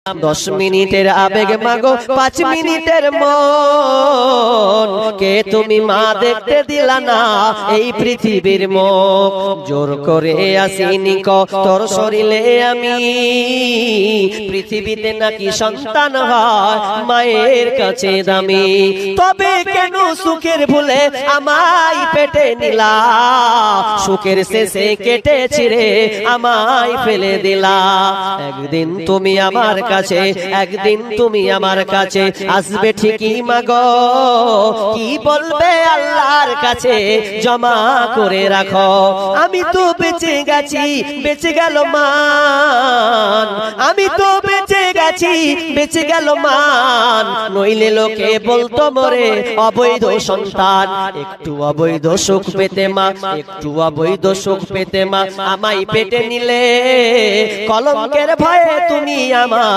10 মিনিটের আবেগ মাগো 5 মিনিটের মন কে তুমি মা দেখতে দিলা না এই পৃথিবীর মুখ জোর করে আসিনি তোর শরীরে আমি পৃথিবীতে নাকি সন্তান হয় মায়ের কাছে দামি তবে কেন সুখের ভুলে আমায় পেটে নিলা সুখের শেষে কেটে ছিঁড়ে আমায় ফেলে দিলা একদিন তুমি আমার কাছে একদিন তুমি আমার কাছে আসবে ঠিকই মাগো কি বলবে আল্লাহর কাছে জমা করে রাখো আমি তো বেঁচে গেছি বেঁচে গেল মান আমি তো বেঁচে গেছি বেঁচে গেল মান নইলে লোকে বলতো মরে অবৈধ সন্তান একটু অবৈধ সুখ পেতে মা একটু অবৈধ সুখ পেতে মা আমায় পেটে নিলে কলঙ্কের ভয়ে তুমি আমায়